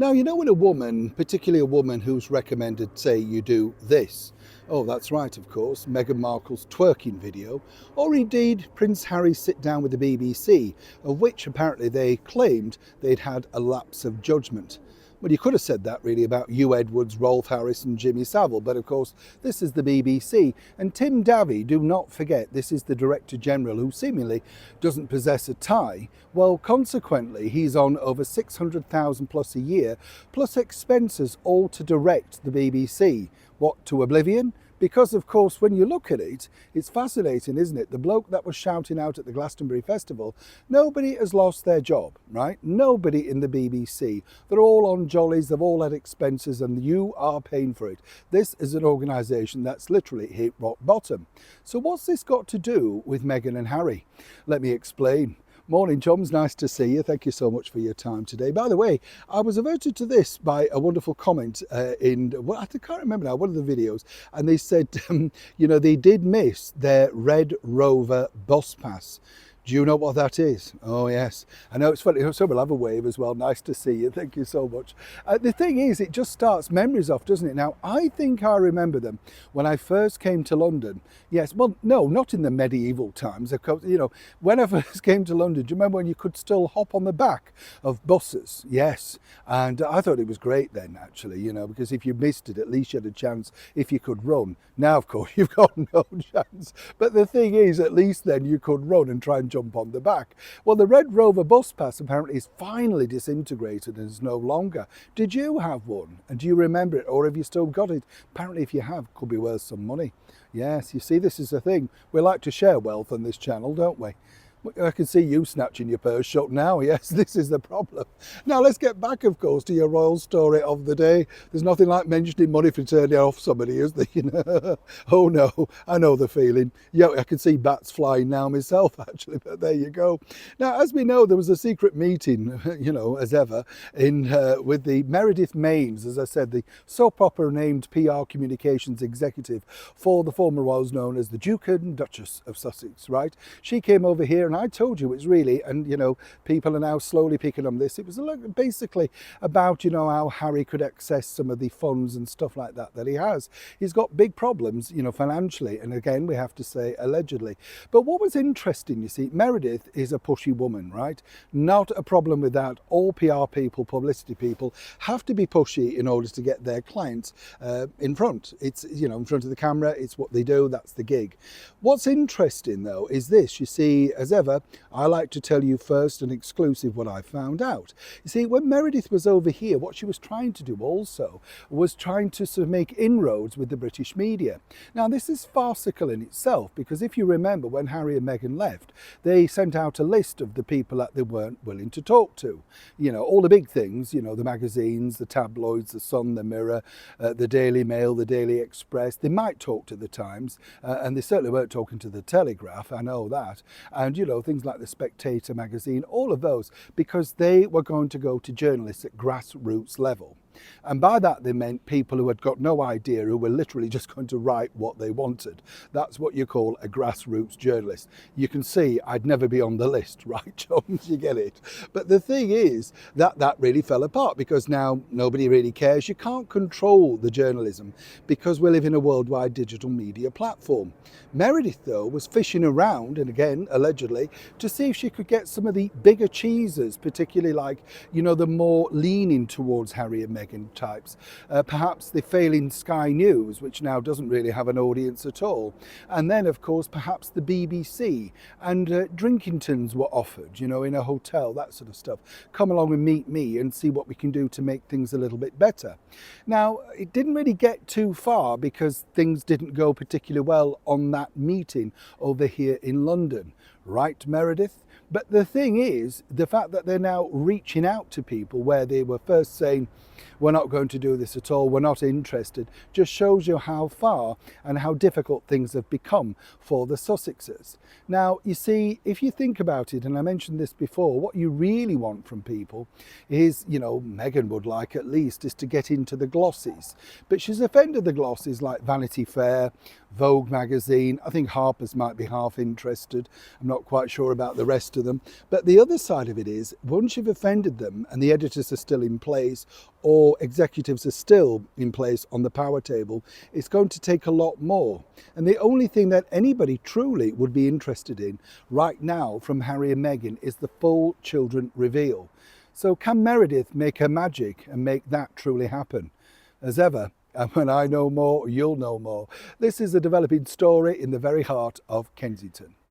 Now, you know when a woman, particularly a woman who's recommended, say, you do this. Oh, that's right, of course, Meghan Markle's twerking video, or indeed Prince Harry's sit down with the BBC, of which apparently they claimed they'd had a lapse of judgment. Well, you could have said that really about Hugh Edwards, Rolf Harris and Jimmy Savile, but of course this is the BBC. And Tim Davie, do not forget, this is the Director General who seemingly doesn't possess a tie. Well, consequently, he's on over 600,000 plus a year, plus expenses all to direct the BBC. What, to oblivion? Because, of course, when you look at it, it's fascinating, isn't it? The bloke that was shouting out at the Glastonbury Festival, nobody has lost their job, right? Nobody in the BBC. They're all on jollies, they've all had expenses, and you are paying for it. This is an organisation that's literally hit rock bottom. So what's this got to do with Meghan and Harry? Let me explain. Morning, chums. Nice to see you. Thank you so much for your time today. By the way, I was alerted to this by a wonderful comment well, I can't remember now, one of the videos, and they said, they did miss their Red Rover bus pass. Do you know what that is? Oh, yes. I know it's funny. So we'll have a wave as well. Nice to see you. Thank you so much. The thing is, it just starts memories off, doesn't it? Now, I think I remember them when I first came to London. Yes, well, no, not in the medieval times. Of course, when I first came to London, do you remember when you could still hop on the back of buses? Yes. And I thought it was great then, actually, because if you missed it, at least you had a chance if you could run. Now, of course, you've got no chance. But the thing is, at least then you could run and try and jump on the back. Well, the Red Rover bus pass apparently is finally disintegrated and is no longer. Did you have one? And do you remember it? Or have you still got it? Apparently, if you have, it could be worth some money. Yes, you see, this is the thing. We like to share wealth on this channel, don't we? I can see you snatching your purse shut now. Yes, this is the problem. Now, let's get back, of course, to your royal story of the day. There's nothing like mentioning money for turning off somebody, is there? Oh, no, I know the feeling. Yeah, I can see bats flying now myself, actually, but there you go. Now, as we know, there was a secret meeting, as ever, with the Meredith Maines, as I said, the soap opera named PR communications executive for the former royals known as the Duke and Duchess of Sussex, right? She came over here, and I told you it's really, and people are now slowly picking on this, it was basically about how Harry could access some of the funds and stuff like that he has. He's got big problems financially, and again we have to say allegedly. But what was interesting, you see, Meredith is a pushy woman, right? Not a problem with that. All PR people, publicity people have to be pushy in order to get their clients in front. It's in front of the camera, it's what they do, that's the gig. What's interesting though is this, you see, as ever, I like to tell you first and exclusive what I found out. You see, when Meredith was over here, what she was trying to do also was trying to sort of make inroads with the British media. Now, this is farcical in itself, because if you remember when Harry and Meghan left, they sent out a list of the people that they weren't willing to talk to. All the big things, the magazines, the tabloids, the Sun, the Mirror, the Daily Mail, the Daily Express. They might talk to the Times, and they certainly weren't talking to the Telegraph, I know that. And things like the Spectator magazine, all of those, because they were going to go to journalists at grassroots level. And by that they meant people who had got no idea, who were literally just going to write what they wanted. That's what you call a grassroots journalist. You can see I'd never be on the list, right, chums? You get it. But the thing is that really fell apart, because now nobody really cares. You can't control the journalism because we live in a worldwide digital media platform. Meredith, though, was fishing around, and again, allegedly, to see if she could get some of the bigger cheeses, particularly like, the more leaning towards Harry and Meghan types. Perhaps the failing Sky News, which now doesn't really have an audience at all. And then, of course, perhaps the BBC. And Drinkingtons were offered, in a hotel, that sort of stuff. Come along and meet me and see what we can do to make things a little bit better. Now, it didn't really get too far because things didn't go particularly well on that meeting over here in London. Right, Meredith? But the thing is, the fact that they're now reaching out to people where they were first saying, we're not going to do this at all, we're not interested, just shows you how far and how difficult things have become for the Sussexes. Now, you see, if you think about it, and I mentioned this before, what you really want from people is, Meghan would like at least, is to get into the glossies. But she's offended the glossies like Vanity Fair, Vogue magazine. I think Harper's might be half interested. I'm not quite sure about the rest after them. But the other side of it is, once you've offended them and the editors are still in place or executives are still in place on the power table, it's going to take a lot more. And the only thing that anybody truly would be interested in right now from Harry and Meghan is the full children reveal. So can Meredith make her magic and make that truly happen? As ever, and when I know more, you'll know more. This is a developing story in the very heart of Kensington.